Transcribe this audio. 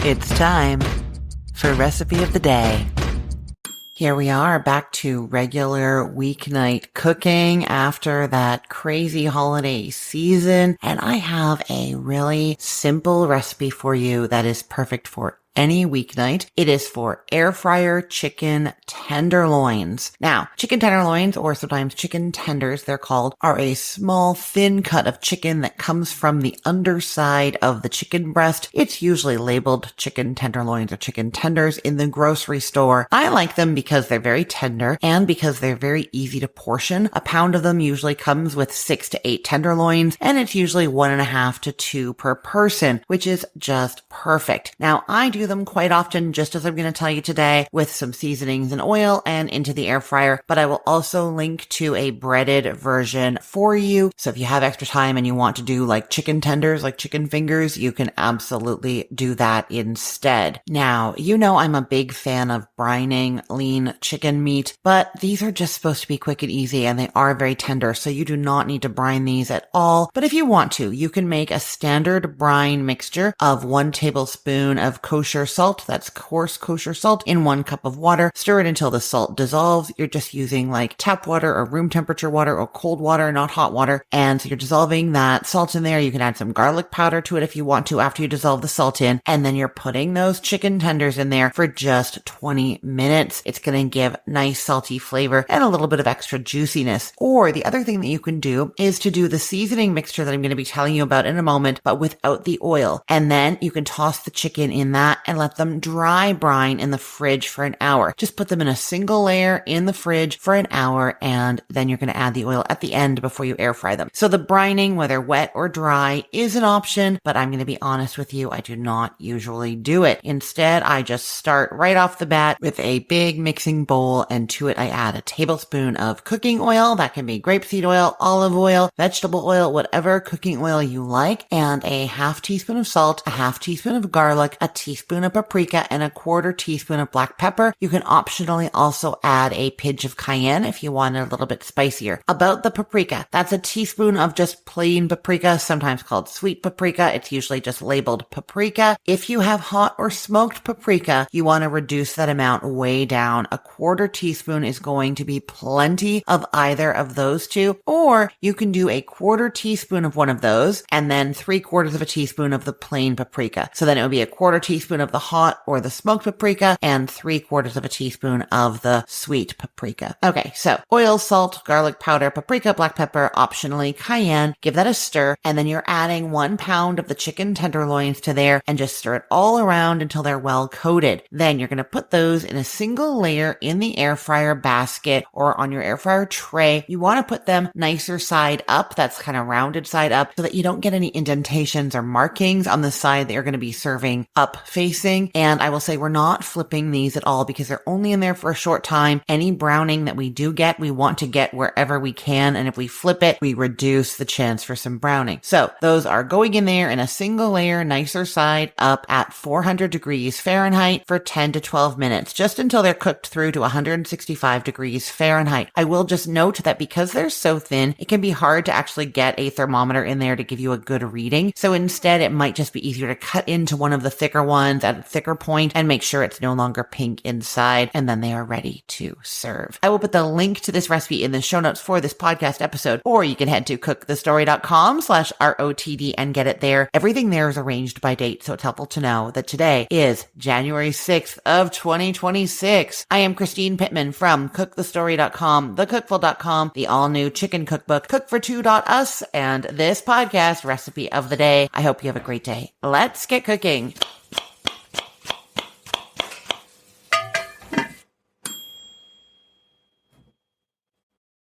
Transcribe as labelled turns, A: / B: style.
A: It's time for Recipe of the Day. Here we are back to regular weeknight cooking after that crazy holiday season. And I have a really simple recipe for you that is perfect for any weeknight. It is for air fryer chicken tenderloins. Now, chicken tenderloins, or sometimes chicken tenders, they're called, are a small, thin cut of chicken that comes from the underside of the chicken breast. It's usually labeled chicken tenderloins or chicken tenders in the grocery store. I like them because they're very tender and because they're very easy to portion. A pound of them usually comes with 6 to 8 tenderloins, and it's usually 1.5 to 2 per person, which is just perfect. Now, I do them quite often, just as I'm going to tell you today, with some seasonings and oil and into the air fryer, but I will also link to a breaded version for you. So if you have extra time and you want to do like chicken tenders, like chicken fingers, you can absolutely do that instead. Now, you know I'm a big fan of brining lean chicken meat, but these are just supposed to be quick and easy, and they are very tender, so you do not need to brine these at all. But if you want to, you can make a standard brine mixture of 1 tablespoon of kosher salt, that's coarse kosher salt, in 1 cup of water. Stir it until the salt dissolves. You're just using like tap water or room temperature water or cold water, not hot water. And so you're dissolving that salt in there. You can add some garlic powder to it if you want to after you dissolve the salt in. And then you're putting those chicken tenders in there for just 20 minutes. It's going to give nice salty flavor and a little bit of extra juiciness. Or the other thing that you can do is to do the seasoning mixture that I'm going to be telling you about in a moment, but without the oil. And then you can toss the chicken in that and let them dry brine in the fridge for an hour. Just put them in a single layer in the fridge for an hour, and then you're going to add the oil at the end before you air fry them. So the brining, whether wet or dry, is an option, but I'm going to be honest with you, I do not usually do it. Instead, I just start right off the bat with a big mixing bowl, and to it I add a tablespoon of cooking oil. That can be grapeseed oil, olive oil, vegetable oil, whatever cooking oil you like, and a half teaspoon of salt, a half teaspoon of garlic, a teaspoon of paprika, and a 1/4 teaspoon of black pepper. You can optionally also add a pinch of cayenne if you want it a little bit spicier. About the paprika, that's a teaspoon of just plain paprika, sometimes called sweet paprika. It's usually just labeled paprika. If you have hot or smoked paprika, you want to reduce that amount way down. A 1/4 teaspoon is going to be plenty of either of those two, or you can do a 1/4 teaspoon of one of those and then 3/4 of a teaspoon of the plain paprika. So then it would be a 1/4 teaspoon of the hot or the smoked paprika and 3/4 of a teaspoon of the sweet paprika. Okay, so oil, salt, garlic powder, paprika, black pepper, optionally cayenne. Give that a stir, and then you're adding 1 pound of the chicken tenderloins to there and just stir it all around until they're well coated. Then you're going to put those in a single layer in the air fryer basket or on your air fryer tray. You want to put them nicer side up, that's kind of rounded side up, so that you don't get any indentations or markings on the side that you're going to be serving up facing. And I will say we're not flipping these at all because they're only in there for a short time. Any browning that we do get, we want to get wherever we can. And if we flip it, we reduce the chance for some browning. So those are going in there in a single layer, nicer side up at 400 degrees Fahrenheit for 10 to 12 minutes, just until they're cooked through to 165 degrees Fahrenheit. I will just note that because they're so thin, it can be hard to actually get a thermometer in there to give you a good reading. So instead, it might just be easier to cut into one of the thicker ones at a thicker point and make sure it's no longer pink inside, and then they are ready to serve. I will put the link to this recipe in the show notes for this podcast episode, or you can head to cookthestory.com/ROTD and get it there. Everything there is arranged by date, so it's helpful to know that today is January 6th of 2026. I am Christine Pittman from cookthestory.com, thecookful.com, the all-new chicken cookbook, cookfor2.us, and this podcast, Recipe of the Day. I hope you have a great day. Let's get cooking.